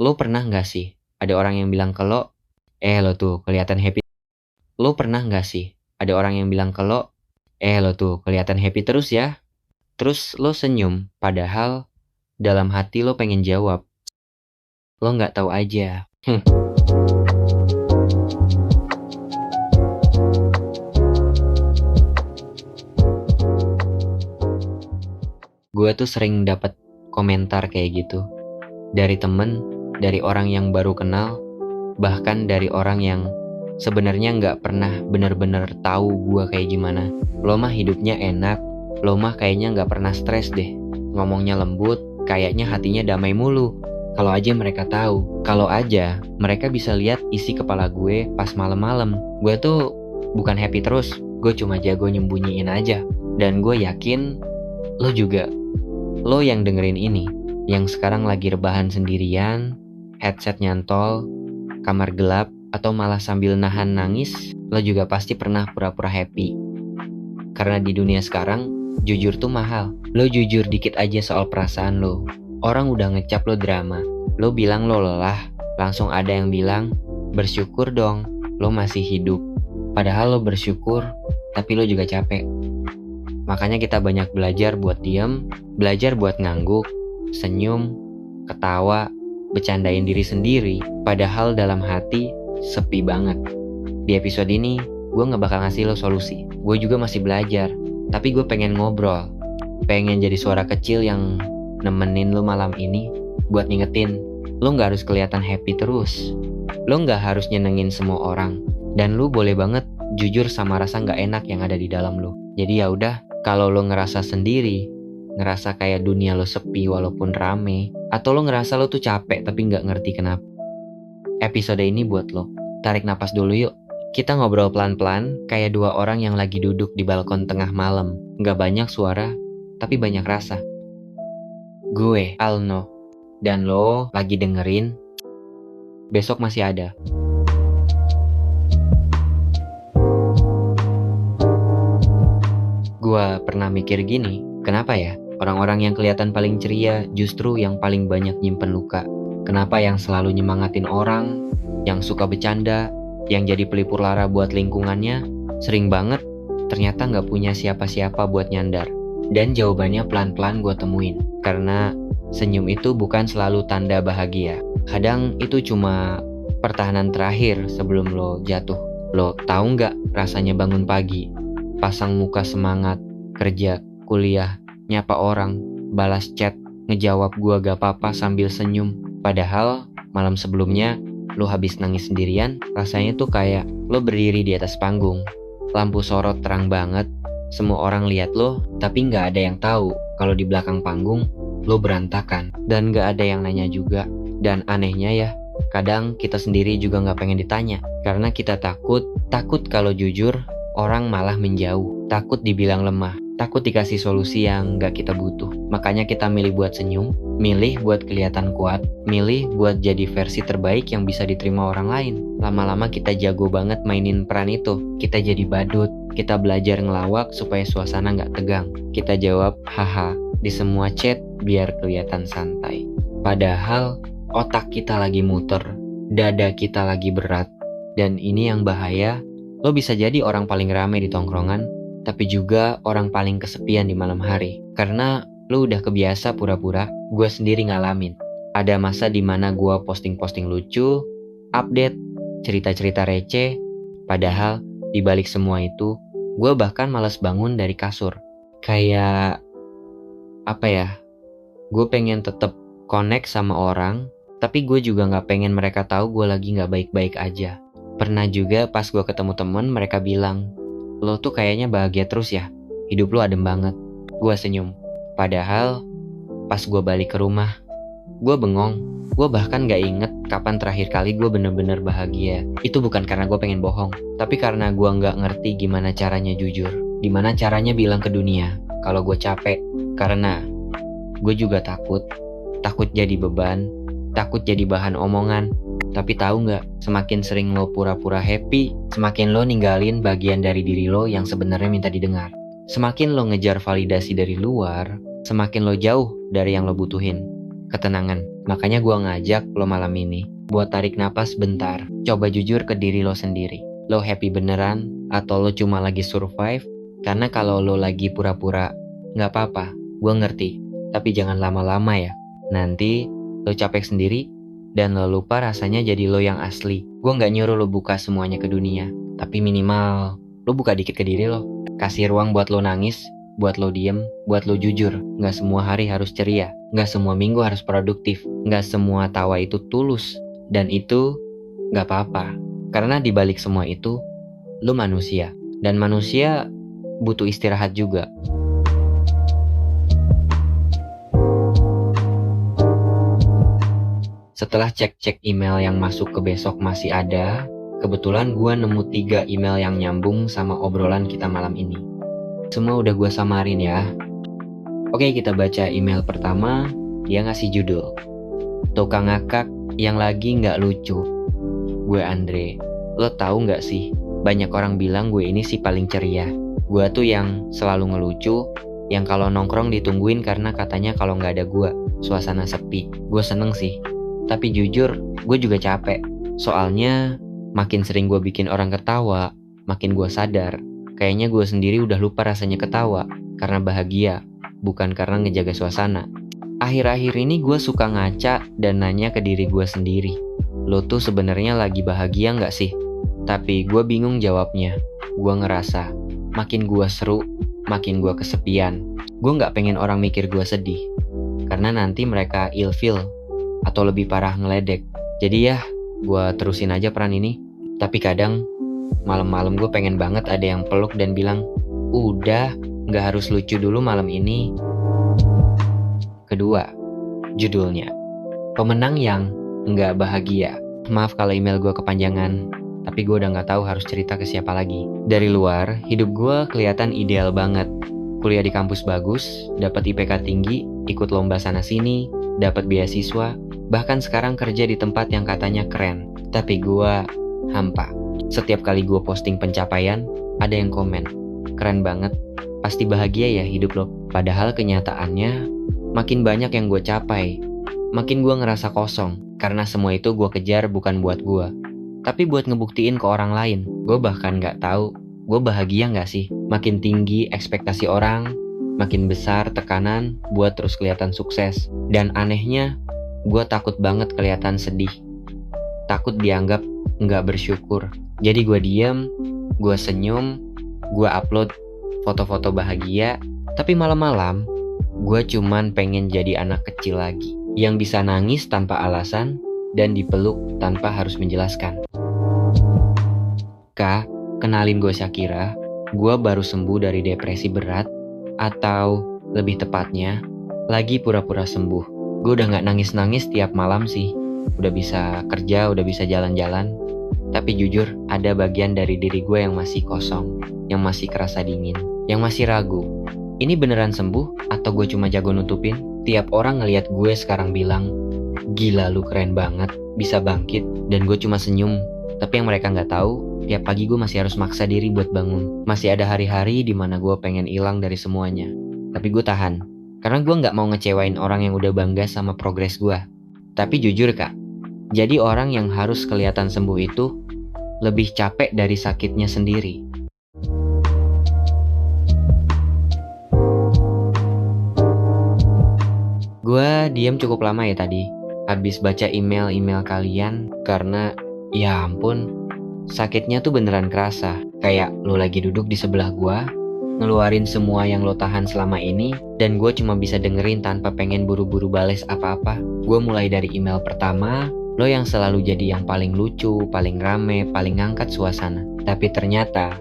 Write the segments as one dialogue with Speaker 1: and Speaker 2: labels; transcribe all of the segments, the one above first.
Speaker 1: Lo pernah nggak sih ada orang yang bilang ke lo, lo tuh kelihatan happy. Lo pernah nggak sih ada orang yang bilang ke lo, lo tuh kelihatan happy terus ya. Terus lo senyum, padahal dalam hati lo pengen jawab, lo nggak tahu aja. Gue tuh sering dapat komentar kayak gitu dari temen, dari orang yang baru kenal, bahkan dari orang yang sebenarnya nggak pernah bener-bener tahu gue kayak gimana. Lo mah hidupnya enak, lo mah kayaknya nggak pernah stres deh. Ngomongnya lembut, kayaknya hatinya damai mulu. Kalau aja mereka tahu, kalau aja mereka bisa lihat isi kepala gue pas malam-malam. Gue tuh bukan happy terus, gue cuma jago nyembunyiin aja. Dan gue yakin lo juga. Lo yang dengerin ini, yang sekarang lagi rebahan sendirian, headset nyantol, kamar gelap, atau malah sambil nahan nangis, lo juga pasti pernah pura-pura happy. Karena di dunia sekarang, jujur tuh mahal. Lo jujur dikit aja soal perasaan lo, orang udah ngecap lo drama. Lo bilang lo lelah, langsung ada yang bilang, bersyukur dong, lo masih hidup. Padahal lo bersyukur, tapi lo juga capek. Makanya kita banyak belajar buat diem, belajar buat ngangguk, senyum, ketawa, bercandain diri sendiri, padahal dalam hati sepi banget. Di episode ini, gue gak bakal ngasih lo solusi. Gue juga masih belajar, tapi gue pengen ngobrol. Pengen jadi suara kecil yang nemenin lo malam ini, buat ngingetin, lo gak harus kelihatan happy terus. Lo gak harus nyenengin semua orang. Dan lo boleh banget jujur sama rasa gak enak yang ada di dalam lo. Jadi ya udah, kalau lo ngerasa sendiri, ngerasa kayak dunia lo sepi walaupun rame, atau lo ngerasa lo tuh capek tapi nggak ngerti kenapa, episode ini buat lo. Tarik napas dulu yuk. Kita ngobrol pelan-pelan kayak dua orang yang lagi duduk di balkon tengah malam. Nggak banyak suara, tapi banyak rasa. Gue, Alno, dan lo lagi dengerin Besok Masih Ada. Gua pernah mikir gini, kenapa ya orang-orang yang kelihatan paling ceria justru yang paling banyak nyimpen luka? Kenapa yang selalu nyemangatin orang, yang suka bercanda, yang jadi pelipur lara buat lingkungannya, sering banget ternyata nggak punya siapa-siapa buat nyandar? Dan jawabannya pelan-pelan gue temuin, karena senyum itu bukan selalu tanda bahagia. Kadang itu cuma pertahanan terakhir sebelum lo jatuh. Lo tahu nggak rasanya bangun pagi, pasang muka semangat, kerja, kuliah, nyapa orang, balas chat, ngejawab gua gak apa-apa sambil senyum. Padahal malam sebelumnya lo habis nangis sendirian, rasanya tuh kayak lo berdiri di atas panggung. Lampu sorot terang banget, semua orang lihat lo, tapi gak ada yang tahu kalau di belakang panggung lo berantakan. Dan gak ada yang nanya juga. Dan anehnya ya, kadang kita sendiri juga gak pengen ditanya, karena kita takut kalau jujur orang malah menjauh, takut dibilang lemah, takut dikasih solusi yang gak kita butuh. Makanya kita milih buat senyum, milih buat kelihatan kuat, milih buat jadi versi terbaik yang bisa diterima orang lain. Lama-lama kita jago banget mainin peran itu. Kita jadi badut, kita belajar ngelawak supaya suasana gak tegang. Kita jawab haha di semua chat biar kelihatan santai. Padahal otak kita lagi muter, dada kita lagi berat. Dan ini yang bahaya. Lo bisa jadi orang paling rame di tongkrongan, tapi juga orang paling kesepian di malam hari. Karena lo udah kebiasa pura-pura. Gue sendiri ngalamin. Ada masa dimana gue posting-posting lucu, update, cerita-cerita receh. Padahal dibalik semua itu, gue bahkan malas bangun dari kasur. Kayak, apa ya, gue pengen tetap connect sama orang, tapi gue juga gak pengen mereka tahu gue lagi gak baik-baik aja. Pernah juga pas gue ketemu temen, mereka bilang, lo tuh kayaknya bahagia terus ya, hidup lo adem banget. Gue senyum. Padahal pas gue balik ke rumah, gue bengong. Gue bahkan gak inget kapan terakhir kali gue bener-bener bahagia. Itu bukan karena gue pengen bohong, tapi karena gue gak ngerti gimana caranya jujur, gimana caranya bilang ke dunia kalau gue capek. Karena gue juga takut jadi beban, takut jadi bahan omongan. Tapi tahu nggak, semakin sering lo pura-pura happy, semakin lo ninggalin bagian dari diri lo yang sebenarnya minta didengar. Semakin lo ngejar validasi dari luar, semakin lo jauh dari yang lo butuhin, ketenangan. Makanya gue ngajak lo malam ini buat tarik napas bentar. Coba jujur ke diri lo sendiri. Lo happy beneran atau lo cuma lagi survive? Karena kalau lo lagi pura-pura, nggak apa-apa, gue ngerti. Tapi jangan lama-lama ya. Nanti lo capek sendiri dan lo lupa rasanya jadi lo yang asli. Gue nggak nyuruh lo buka semuanya ke dunia, tapi minimal lo buka dikit ke diri lo. Kasih ruang buat lo nangis, buat lo diem, buat lo jujur. Nggak semua hari harus ceria, nggak semua minggu harus produktif, nggak semua tawa itu tulus. Dan itu nggak apa-apa, karena dibalik semua itu, lo manusia. Dan manusia butuh istirahat juga. Setelah cek-cek email yang masuk ke besok masih ada, kebetulan gue nemu 3 email yang nyambung sama obrolan kita malam ini. Semua udah gue samarin ya. Oke, kita baca email pertama. Dia ngasih judul, Tukang Ngakak yang lagi nggak lucu. Gue Andre. Lo tahu nggak sih, banyak orang bilang gue ini sih paling ceria. Gue tuh yang selalu ngelucu, yang kalau nongkrong ditungguin karena katanya kalau nggak ada gue, suasana sepi. Gue seneng sih, tapi jujur gue juga capek. Soalnya makin sering gue bikin orang ketawa, makin gue sadar kayaknya gue sendiri udah lupa rasanya ketawa karena bahagia, bukan karena ngejaga suasana. Akhir-akhir ini gue suka ngaca dan nanya ke diri gue sendiri, lo tuh sebenarnya lagi bahagia nggak sih? Tapi gue bingung jawabnya. Gue ngerasa makin gue seru, makin gue kesepian. Gue nggak pengen orang mikir gue sedih, karena nanti mereka ilfeel atau lebih parah ngeledek. Jadi ya, gue terusin aja peran ini. Tapi kadang malam-malam gue pengen banget ada yang peluk dan bilang, udah, nggak harus lucu dulu malam ini. Kedua, judulnya, Pemenang yang nggak bahagia. Maaf kalau email gue kepanjangan, tapi gue udah nggak tahu harus cerita ke siapa lagi. Dari luar, hidup gue kelihatan ideal banget. Kuliah di kampus bagus, dapat IPK tinggi, ikut lomba sana-sini, dapat beasiswa, bahkan sekarang kerja di tempat yang katanya keren. Tapi gue hampa. Setiap kali gue posting pencapaian, ada yang komen, keren banget, pasti bahagia ya hidup lo. Padahal kenyataannya, makin banyak yang gue capai, makin gue ngerasa kosong. Karena semua itu gue kejar bukan buat gue, tapi buat ngebuktiin ke orang lain. Gue bahkan gak tahu gue bahagia gak sih. Makin tinggi ekspektasi orang, makin besar tekanan buat terus kelihatan sukses. Dan anehnya, gue takut banget kelihatan sedih, takut dianggap gak bersyukur. Jadi gue diem, gue senyum, gue upload foto-foto bahagia. Tapi malam-malam gue cuman pengen jadi anak kecil lagi, yang bisa nangis tanpa alasan dan dipeluk tanpa harus menjelaskan. Kak, kenalin gue Shakira. Gue baru sembuh dari depresi berat, atau lebih tepatnya, lagi pura-pura sembuh. Gue udah gak nangis-nangis tiap malam sih. Udah bisa kerja, udah bisa jalan-jalan. Tapi jujur, ada bagian dari diri gue yang masih kosong, yang masih kerasa dingin, yang masih ragu. Ini beneran sembuh atau gue cuma jago nutupin? Tiap orang ngelihat gue sekarang bilang, gila lu keren banget, bisa bangkit. Dan gue cuma senyum. Tapi yang mereka gak tahu, tiap pagi gue masih harus maksa diri buat bangun. Masih ada hari-hari dimana gue pengen hilang dari semuanya. Tapi gue tahan, karena gue gak mau ngecewain orang yang udah bangga sama progres gue. Tapi jujur kak, jadi orang yang harus kelihatan sembuh itu lebih capek dari sakitnya sendiri. Gue diam cukup lama ya tadi, habis baca email-email kalian, karena ya ampun, sakitnya tuh beneran kerasa. Kayak lo lagi duduk di sebelah gue, ngeluarin semua yang lo tahan selama ini, dan gue cuma bisa dengerin tanpa pengen buru-buru bales apa-apa. Gue mulai dari email pertama, lo yang selalu jadi yang paling lucu, paling rame, paling ngangkat suasana. Tapi ternyata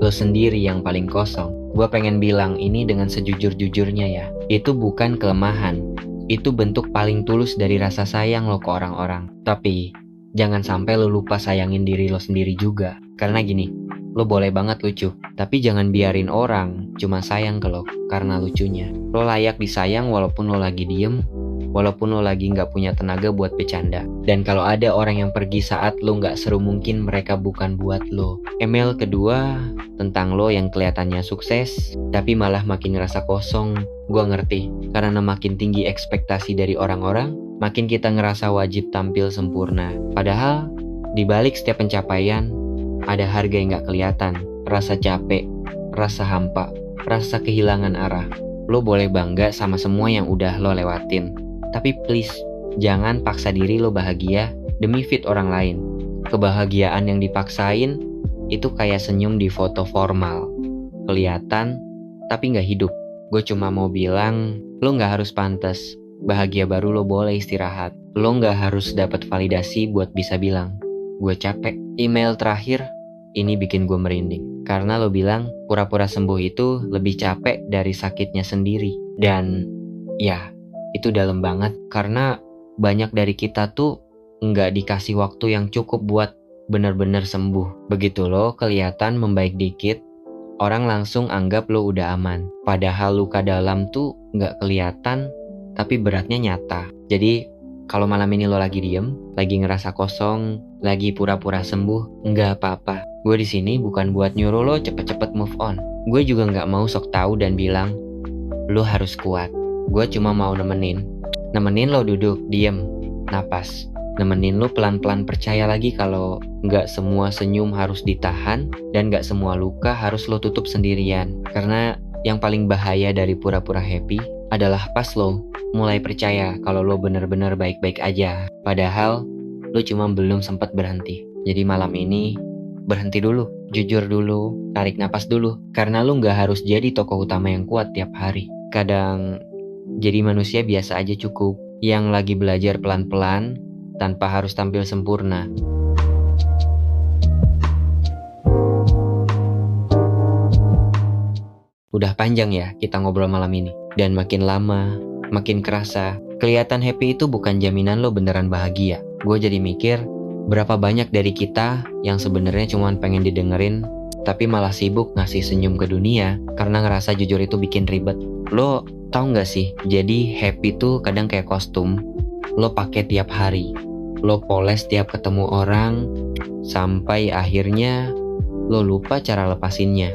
Speaker 1: lo sendiri yang paling kosong. Gue pengen bilang ini dengan sejujur-jujurnya ya, itu bukan kelemahan, itu bentuk paling tulus dari rasa sayang lo ke orang-orang. Tapi jangan sampai lo lupa sayangin diri lo sendiri juga. Karena gini, lo boleh banget lucu, tapi jangan biarin orang cuma sayang ke lo karena lucunya. Lo layak disayang walaupun lo lagi diem, walaupun lo lagi gak punya tenaga buat bercanda. Dan kalau ada orang yang pergi saat lo gak seru, mungkin mereka bukan buat lo. Email kedua tentang lo yang kelihatannya sukses, tapi malah makin ngerasa kosong. Gue ngerti, karena makin tinggi ekspektasi dari orang-orang, makin kita ngerasa wajib tampil sempurna. Padahal di balik setiap pencapaian ada harga yang gak kelihatan, rasa capek, rasa hampa, rasa kehilangan arah. Lo boleh bangga sama semua yang udah lo lewatin, tapi please jangan paksa diri lo bahagia demi fit orang lain. Kebahagiaan yang dipaksain itu kayak senyum di foto formal, kelihatan tapi gak hidup. Gue cuma mau bilang, lo gak harus pantas bahagia baru lo boleh istirahat. Lo gak harus dapat validasi buat bisa bilang gue capek. Email terakhir ini bikin gue merinding, karena lo bilang pura-pura sembuh itu lebih capek dari sakitnya sendiri. Dan ya, itu dalam banget, karena banyak dari kita tuh nggak dikasih waktu yang cukup buat bener-bener sembuh. Begitu lo kelihatan membaik dikit, orang langsung anggap lo udah aman. Padahal luka dalam tuh nggak kelihatan, tapi beratnya nyata. Jadi kalau malam ini lo lagi diem, lagi ngerasa kosong, lagi pura-pura sembuh, nggak apa-apa. Gue di sini bukan buat nyuruh lo cepet-cepet move on. Gue juga nggak mau sok tahu dan bilang lo harus kuat. Gue cuma mau nemenin lo duduk, diem, napas. Nemenin lo pelan-pelan percaya lagi kalau nggak semua senyum harus ditahan dan nggak semua luka harus lo tutup sendirian. Karena yang paling bahaya dari pura-pura happy adalah pas lo mulai percaya kalau lo bener-bener baik-baik aja. Padahal lo cuma belum sempat berhenti. Jadi malam ini berhenti dulu, jujur dulu, tarik napas dulu. Karena lo nggak harus jadi tokoh utama yang kuat tiap hari. Kadang jadi manusia biasa aja cukup, yang lagi belajar pelan-pelan tanpa harus tampil sempurna. Udah panjang ya kita ngobrol malam ini, dan makin lama makin kerasa kelihatan happy itu bukan jaminan lo beneran bahagia. Gue jadi mikir, berapa banyak dari kita yang sebenarnya cuma pengen didengerin tapi malah sibuk ngasih senyum ke dunia karena ngerasa jujur itu bikin ribet. Lo tau gak sih, jadi happy tuh kadang kayak kostum lo pakai tiap hari. Lo poles tiap ketemu orang, sampai akhirnya lo lupa cara lepasinnya.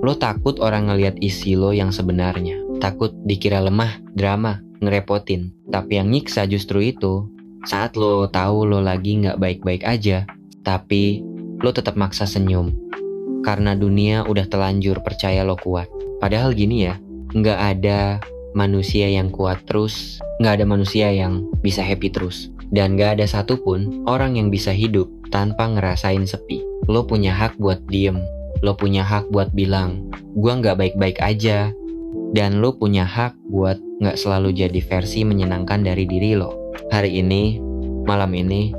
Speaker 1: Lo takut orang ngelihat isi lo yang sebenarnya. Takut dikira lemah, drama, ngerepotin. Tapi yang nyiksa justru itu, saat lo tahu lo lagi gak baik-baik aja, tapi lo tetap maksa senyum. Karena dunia udah telanjur percaya lo kuat. Padahal gini ya, gak ada manusia yang kuat terus, gak ada manusia yang bisa happy terus. Dan gak ada satupun orang yang bisa hidup tanpa ngerasain sepi. Lo punya hak buat diem. Lo punya hak buat bilang, gua gak baik-baik aja. Dan lo punya hak buat gak selalu jadi versi menyenangkan dari diri lo. Hari ini, malam ini,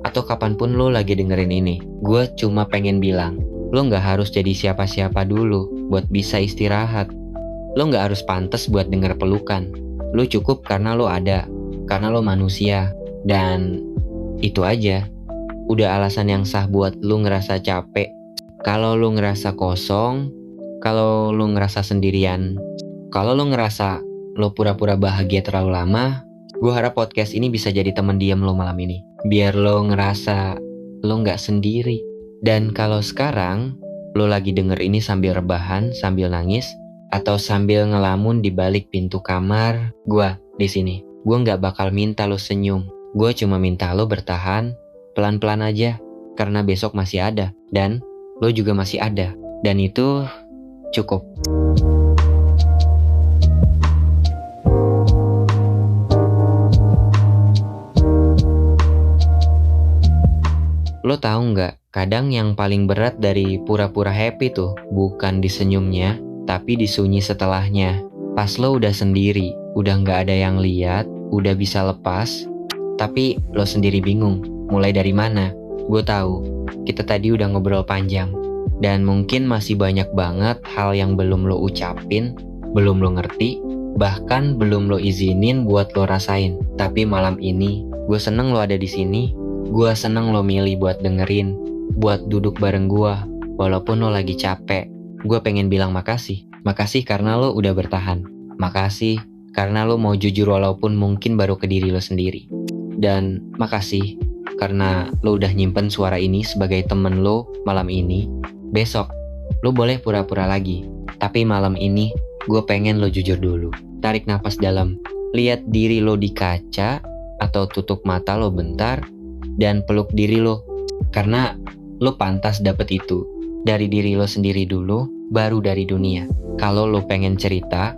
Speaker 1: atau kapanpun lo lagi dengerin ini, gue cuma pengen bilang, lo gak harus jadi siapa-siapa dulu buat bisa istirahat. Lo gak harus pantas buat denger pelukan. Lo cukup karena lo ada, karena lo manusia. Dan itu aja udah alasan yang sah buat lu ngerasa capek. Kalau lu ngerasa kosong, kalau lu ngerasa sendirian, kalau lu ngerasa lu pura-pura bahagia terlalu lama, gue harap podcast ini bisa jadi teman diam lo malam ini, biar lo ngerasa lo gak sendiri. Dan kalau sekarang lo lagi denger ini sambil rebahan, sambil nangis, atau sambil ngelamun di balik pintu kamar, gue di sini. Gue gak bakal minta lo senyum. Gue cuma minta lo bertahan, pelan-pelan aja, karena besok masih ada, dan lo juga masih ada. Dan itu cukup. Lo tahu nggak, kadang yang paling berat dari pura-pura happy tuh bukan di senyumnya, tapi di sunyi setelahnya. Pas lo udah sendiri, udah nggak ada yang lihat, udah bisa lepas, tapi lo sendiri bingung, mulai dari mana? Gue tahu, kita tadi udah ngobrol panjang, dan mungkin masih banyak banget hal yang belum lo ucapin, belum lo ngerti, bahkan belum lo izinin buat lo rasain. Tapi malam ini, gue seneng lo ada di sini. Gue seneng lo milih buat dengerin, buat duduk bareng gue, walaupun lo lagi capek. Gue pengen bilang makasih. Makasih karena lo udah bertahan. Makasih karena lo mau jujur walaupun mungkin baru ke diri lo sendiri. Dan makasih karena lo udah nyimpen suara ini sebagai temen lo malam ini. Besok, lo boleh pura-pura lagi. Tapi malam ini, gue pengen lo jujur dulu. Tarik napas dalam. Lihat diri lo di kaca, atau tutup mata lo bentar dan peluk diri lo. Karena lo pantas dapet itu. Dari diri lo sendiri dulu, baru dari dunia. Kalau lo pengen cerita,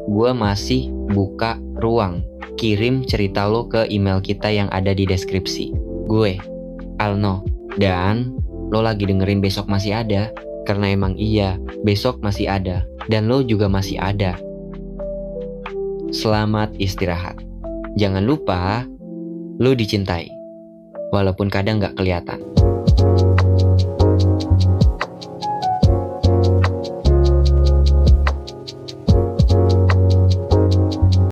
Speaker 1: gue masih buka ruang. Kirim cerita lo ke email kita yang ada di deskripsi. Gue, Alno. Dan lo lagi dengerin Besok Masih Ada. Karena emang iya, besok masih ada. Dan lo juga masih ada. Selamat istirahat. Jangan lupa, lo dicintai. Walaupun kadang gak kelihatan.